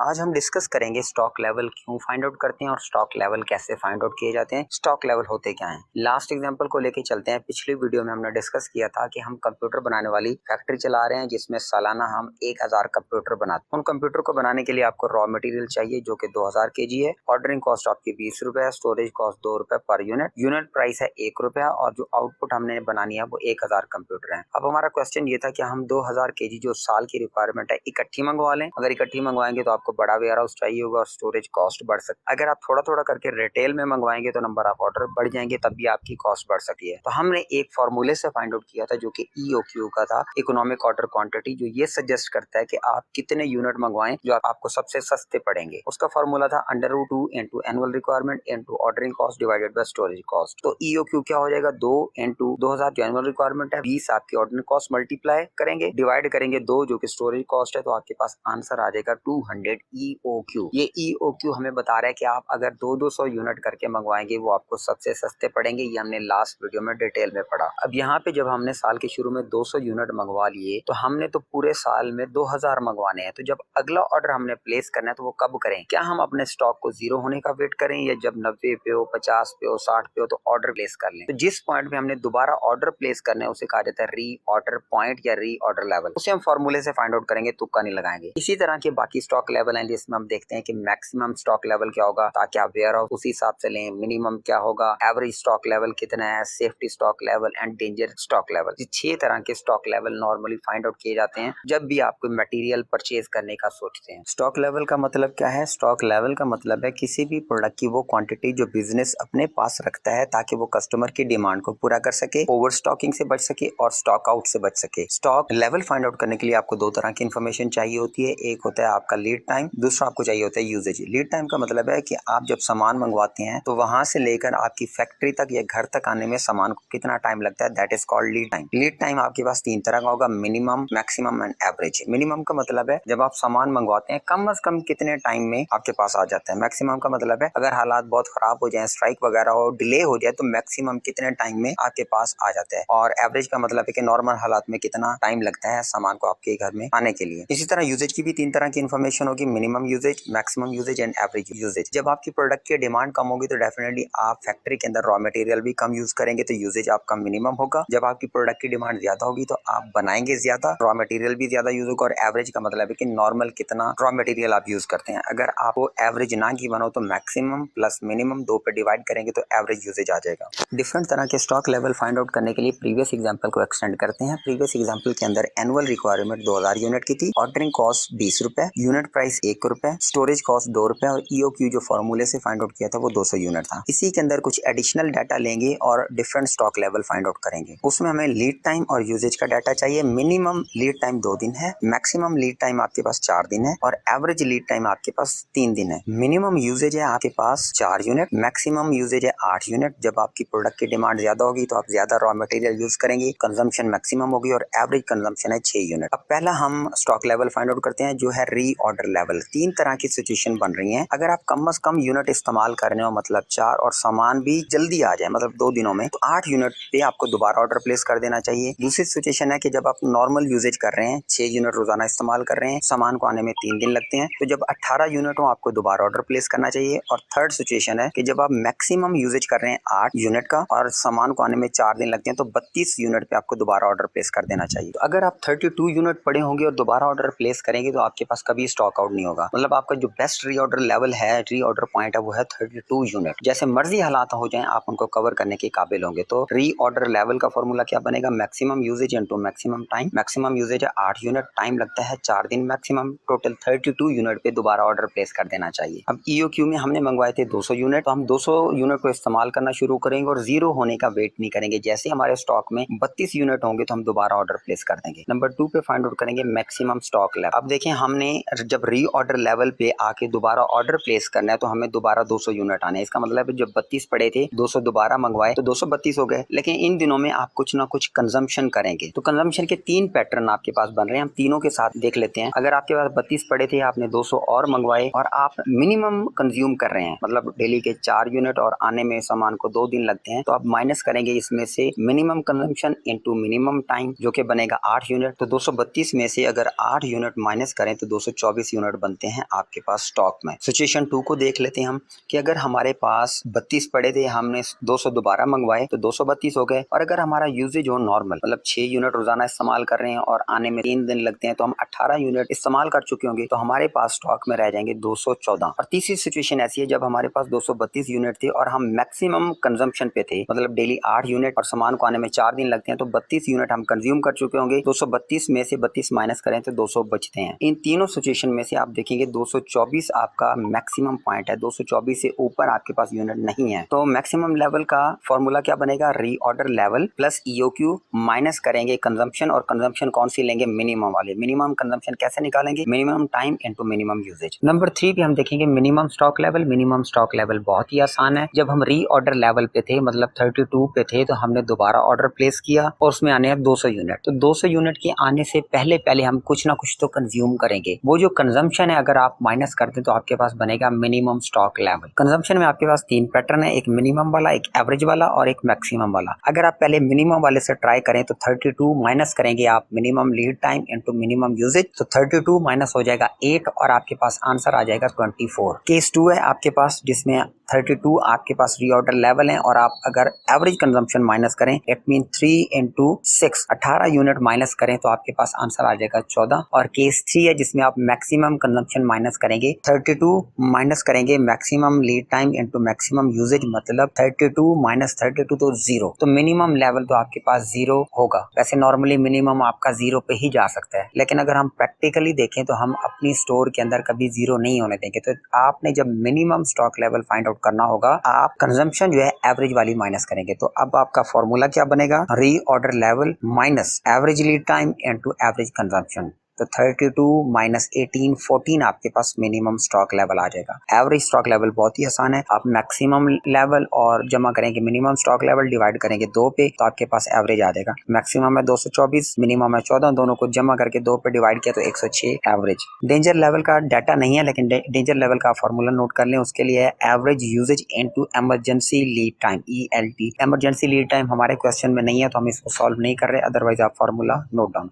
आज हम डिस्कस करेंगे स्टॉक लेवल क्यों फाइंड आउट करते हैं और स्टॉक लेवल कैसे फाइंड आउट किए जाते हैं, स्टॉक लेवल होते क्या हैं। लास्ट एग्जांपल को लेके चलते हैं। पिछली वीडियो में हमने डिस्कस किया था कि हम कंप्यूटर बनाने वाली फैक्ट्री चला रहे हैं जिसमें सालाना हम 1000 कंप्यूटर बनाते हैं। उन कंप्यूटर को बनाने के लिए आपको रॉ मटेरियल चाहिए जो कि 2000 kg है। ऑर्डरिंग कॉस्ट आपकी 20 रुपए है, स्टोरेज कॉस्ट 2 रुपए पर यूनिट प्राइस है 1 रुपया और जो आउटपुट हमने बनानी है वो 1000 कंप्यूटर है। अब हमारा क्वेश्चन ये था कि हम 2000 kg जो साल की रिक्वायरमेंट है इकट्ठी मंगवा लें। अगर इकट्ठी मंगवाएंगे तो आपको बड़ा वेयर हाउस चाहिए होगा और स्टोरेज कॉस्ट बढ़ सकती है। अगर आप थोड़ा थोड़ा करके रिटेल में मंगवाएंगे तो नंबर ऑफ ऑर्डर बढ़ जाएंगे, तब भी आपकी कॉस्ट बढ़ सकती है। तो हमने एक फॉर्मूले से फाइंड आउट किया था जो कि EOQ का था, इकोनॉमिक ऑर्डर क्वांटिटी, जो ये सजेस्ट करता है कि आप कितने यूनिट मंगवाएं जो आपको सबसे सस्ते पड़ेंगे। उसका फॉर्मूला था √2 into annual requirement into ordering cost divided by storage cost. तो EOQ क्या हो जाएगा, 2 into 2000 जो एनुअल रिक्वायरमेंट है, 20 आपकी ऑर्डरिंग कॉस्ट मल्टीप्लाई करेंगे, डिवाइड करेंगे 2 जो कि स्टोरेज कॉस्ट है, तो आपके पास आंसर आ जाएगा 200 EOQ। ये EOQ हमें बता रहा है कि आप अगर 200 यूनिट करके मंगवाएंगे वो आपको सबसे सस्ते पड़ेंगे। ये हमने लास्ट वीडियो में डिटेल में पढ़ा। अब यहाँ पे जब हमने साल के शुरू में 200 यूनिट मंगवा लिए तो हमने तो पूरे साल में 2000 मंगवाने हैं। तो जब अगला ऑर्डर हमने प्लेस करना है तो वो कब करें? क्या हम अपने स्टॉक को 0 होने का वेट करें या जब 90 पे हो, 50 पे हो, 60 पे हो तो ऑर्डर प्लेस कर लें? तो जिस पॉइंट पे हमने दोबारा ऑर्डर प्लेस करना है उसे कहा जाता है री ऑर्डर पॉइंट या री ऑर्डर लेवल। उसे हम फॉर्मूले से फाइंड आउट करेंगे, तुक्का नहीं लगाएंगे। इसी तरह के बाकी स्टॉक लेवल हैं जिसमें हम देखते हैं कि मैक्सिमम स्टॉक लेवल क्या होगा ताकि आप वेयर हाउस उसी हिसाब से लें, मिनिमम क्या होगा, एवरेज स्टॉक लेवल कितना है, safety stock level and danger stock level. ये 6 तरह के stock level normally find out किए जाते हैं जब भी आप कोई मटेरियल परचेज करने का सोचते हैं। स्टॉक लेवल का मतलब क्या है? स्टॉक लेवल का मतलब है किसी भी प्रोडक्ट की वो क्वांटिटी जो बिजनेस अपने पास रखता है ताकि वो कस्टमर की डिमांड को पूरा कर सके, ओवर स्टॉकिंग से बच सके और स्टॉक आउट से बच सके। स्टॉक लेवल फाइंड आउट करने के लिए आपको 2 तरह की इन्फॉर्मेशन चाहिए होती है। एक होता है आपका लीड टाइम, दूसरा आपको चाहिए होता है यूजेज। लीड टाइम का मतलब है कि आप जब सामान मंगवाते हैं तो वहां से लेकर आपकी फैक्ट्री तक या घर तक आने में सामान को कितना टाइम लगता है, that is called lead time. Lead time आपके पास 3 तरह का होगा, minimum, maximum and average. Minimum का मतलब है जब आप सामान मंगवाते हैं कम से कम कितने टाइम में आपके पास आ जाता है। मैक्सिमम का मतलब है अगर हालात बहुत खराब हो जाए, स्ट्राइक वगैरह हो, डिले हो जाए तो मैक्सिमम कितने टाइम में आपके पास आ जाता है। और एवरेज का मतलब है कि नॉर्मल हालात में कितना टाइम लगता है सामान को आपके घर में आने के लिए। इसी तरह यूजेज की भी 3 तरह की इन्फॉर्मेशन होगी, minimum usages, maximum usages and average usages. जब आपकी प्रोडक्ट की डिमांड कम होगी तो डेफिनेटली आप फैक्ट्री के अंदर रॉ मटेरियल भी कम यूज करेंगे तो यूजेज आपका मिनिमम होगा। जब आपकी प्रोडक्ट की डिमांड ज्यादा होगी तो आप बनाएंगे ज्यादा, रॉ मटेरियल भी ज्यादा यूज होगा। और एवरेज का मतलब है कि नॉर्मल कितना रॉ मटेरियल आप यूज करते हैं। अगर आपको एवरेज ना की बनो तो मैक्सिमम प्लस मिनिमम 2 पे डिवाइड करेंगे तो एवरेज यूजेज आ जाएगा। डिफरेंट तरह के स्टॉक लेवल फाइंड आउट करने के लिए प्रीवियस एग्जांपल को एक्सटेंड करते हैं। प्रीवियस एग्जांपल के अंदर एनुअल रिक्वायरमेंट 2000 यूनिट की थी, ऑर्डरिंग कॉस्ट 20 रुपए, यूनिट प्राइस 1 रुपए, स्टोरेज कॉस्ट 2 रुपए और EOQ जो फॉर्मूले से फाइंड आउट किया था वो 200 यूनिट था। इसी के अंदर कुछ एडिशनल डाटा लेंगे और different stock level find out करेंगे। उसमें हमें लीड टाइम और यूजेज का डाटा चाहिए। मिनिमम लीड टाइम 2 दिन है, मैक्सिमम लीड टाइम आपके पास 4 दिन है और एवरेज लीड टाइम आपके पास 3 दिन है। मिनिमम यूजेज है आपके पास 4 यूनिट, मैक्सिमम यूजेज है 8 यूनिट। जब आपकी प्रोडक्ट की डिमांड ज्यादा होगी तो आप ज्यादा रॉ मटेरियल यूज करेंगे, कंजम्पशन मैक्सिमम होगी और एवरेज कंजम्पशन है 6 यूनिट। अब पहला हम स्टॉक लेवल फाइंड आउट करते हैं जो है री ऑर्डर लेवल। 3 तरह की सिचुएशन बन रही है। अगर आप कम से कम यूनिट इस्तेमाल कर रहे हो मतलब 4 और सामान भी जल्दी आ जाए मतलब 2 दिनों में, तो 8 यूनिट पे आपको दोबारा ऑर्डर प्लेस कर देना चाहिए। दूसरी सिचुएशन है कि जब आप नॉर्मल यूजेज कर रहे हैं, 6 यूनिट रोजाना इस्तेमाल कर रहे हैं, सामान को आने में 3 दिन लगते हैं, तो जब 18 यूनिट हो आपको दोबारा ऑर्डर प्लेस करना चाहिए। और थर्ड सिचुएशन है कि जब आप मैक्सिमम यूजेज कर रहे हैं 8 यूनिट का और सामान को आने में 4 दिन लगते हैं तो 32 यूनिट पे आपको दोबारा ऑर्डर प्लेस कर देना चाहिए। तो अगर आप 32 यूनिट पड़े होंगे और दोबारा ऑर्डर प्लेस करेंगे तो आपके पास कभी स्टॉक आउट नहीं होगा। मतलब आपका जो बेस्ट री ऑर्डर लेवल है, री ऑर्डर पॉइंट है, वो है 32 यूनिट। जैसे मर्जी हालात हो जाएं आप उनको कवर करने के काबिल होंगे। तो री ऑर्डर लेवल का फॉर्मूला क्या बनेगा, maximum usages into maximum time. Maximum usages है 8 यूनिट, टाइम लगता है 4 दिन, मैक्सिमम टोटल 32 यूनिट पे दोबारा ऑर्डर प्लेस कर देना चाहिए। अब EOQ में हमने मंगवाए थे 200 यूनिट, तो हम 200 यूनिट को इस्तेमाल करना शुरू करेंगे और 0 होने का वेट नहीं करेंगे। जैसे हमारे स्टॉक में 32 यूनिट होंगे तो हम दोबारा ऑर्डर प्लेस कर देंगे। नंबर 2 पे फाइंड आउट करेंगे मैक्सिमम स्टॉक लेवल। अब देखें हमने जब री ऑर्डर लेवल पे आके दोबारा ऑर्डर प्लेस करना है तो हमें दोबारा 200 यूनिट आने हैं। इसका मतलब है जब 32 पड़े थे 200 दोबारा मंगवाए तो 232 हो गए। लेकिन इन दिनों में आप कुछ ना कुछ कंजम्पशन करेंगे तो कंजम्पशन के 3 पैटर्न आपके पास बन रहे हैं। हम तीनों के साथ देख लेते हैं। अगर आपके पास 32 पड़े थे, आपने 200 और मंगवाए और आप मिनिमम कंज्यूम कर रहे हैं, मतलब डेली के 4 यूनिट और आने में सामान को 2 दिन लगते हैं, तो आप माइनस करेंगे इसमें से minimum consumption into minimum time जो कि बनेगा 8 यूनिट। तो 232 में से अगर 8 यूनिट माइनस करें तो 224 यूनिट यूनिट बनते हैं आपके पास स्टॉक में। सिचुएशन 2 को देख लेते हैं हम कि अगर हमारे पास 32 पड़े थे, हमने 200 दोबारा मंगवाए तो 232 हो गए। और अगर हमारा यूजेज हो नॉर्मल, मतलब 6 यूनिट रोजाना इस्तेमाल कर रहे हैं और आने में 3 दिन लगते हैं, तो हम 18 यूनिट इस्तेमाल कर चुके होंगे, तो हमारे पास स्टॉक में रह जाएंगे 214। और तीसरी सिचुएशन ऐसी है जब हमारे पास 232 यूनिट थे और हम मैक्सिमम कंजम्पशन पे थे, मतलब डेली 8 यूनिट और सामान को आने में 4 दिन लगते हैं, तो 32 यूनिट हम कंज्यूम कर चुके होंगे। 232 में से 32 माइनस करें तो 200 बचते हैं। इन तीनों सिचुएशन में से आप देखेंगे 224 आपका मैक्सिमम पॉइंट है, 224 से ऊपर आपके पास यूनिट नहीं है। तो मैक्सिमम लेवल का फॉर्मूला क्या बनेगा, reorder level plus EOQ minus करेंगे कंजम्पशन, और कंजम्पशन कौन सी लेंगे, मिनिमम वाले। मिनिमम कंजम्पशन कैसे निकालेंगे, minimum time into minimum usages. Number 3 पे हम देखेंगे minimum stock level. Minimum stock level बहुत ही आसान है। जब हम रीऑर्डर लेवल पे थे, मतलब 32 पे थे, तो हमने दोबारा ऑर्डर प्लेस किया और उसमें आने हैं 200 यूनिट। तो 200 यूनिट के आने से पहले हम कुछ ना कुछ तो कंज्यूम करेंगे। वो जो कंजम्पशन है अगर आप माइनस कर दें तो आपके पास बनेगा मिनिमम स्टॉक लेवल। कंजम्पशन में आपके पास 3 पैटर्न है, एक मिनिमम वाला, एक एवरेज वाला और एक मैक्सिमम वाला। अगर आप पहले मिनिमम वाले से ट्राई करें तो 32 माइनस करेंगे आप minimum lead time into minimum usages, तो 32 माइनस हो जाएगा 8 और आपके पास आंसर आ जाएगा 24। केस 2 है आपके पास जिसमें 32 आपके पास रीऑर्डर लेवल है और आप अगर एवरेज कंजम्पशन माइनस करें, it mean 3 into 6, 18 unit minus करें तो आपके पास आंसर आ जाएगा 14। और केस 3 है जिसमें आप मैक्सिमम कंजम्पशन माइनस करेंगे, 32 माइनस करेंगे maximum lead time into maximum usages, मतलब 32 माइनस 32 तो 0। तो मिनिमम लेवल तो आपके पास 0 होगा। वैसे नॉर्मली मिनिमम आपका 0 पे ही जा सकता है, लेकिन अगर हम प्रैक्टिकली देखें तो हम अपनी स्टोर के अंदर कभी 0 नहीं होने देंगे। तो आपने जब minimum stock level find out करना होगा, आप कंजम्पशन जो है एवरेज वाली माइनस करेंगे। तो अब आपका फॉर्मूला क्या बनेगा, reorder level minus average lead time into average consumption. तो 32 माइनस 18, 14 आपके पास मिनिमम स्टॉक लेवल आ जाएगा। एवरेज स्टॉक लेवल बहुत ही आसान है, आप मैक्सिमम लेवल और जमा करेंगे मिनिमम स्टॉक लेवल, डिवाइड करेंगे 2 पे तो आपके पास एवरेज आ जाएगा। मैक्सिमम है 224, मिनिमम है 14, दोनों को जमा करके 2 पे डिवाइड किया तो 106 एवरेज। डेंजर लेवल का डाटा नहीं है, लेकिन डेंजर लेवल का फॉर्मूला नोट कर लें, उसके लिए average usages into emergency lead time, ELT। Emergency lead time हमारे क्वेश्चन में नहीं है तो हम इसको सॉल्व नहीं कर रहे, अदरवाइज आप फॉर्मूला नोट डाउन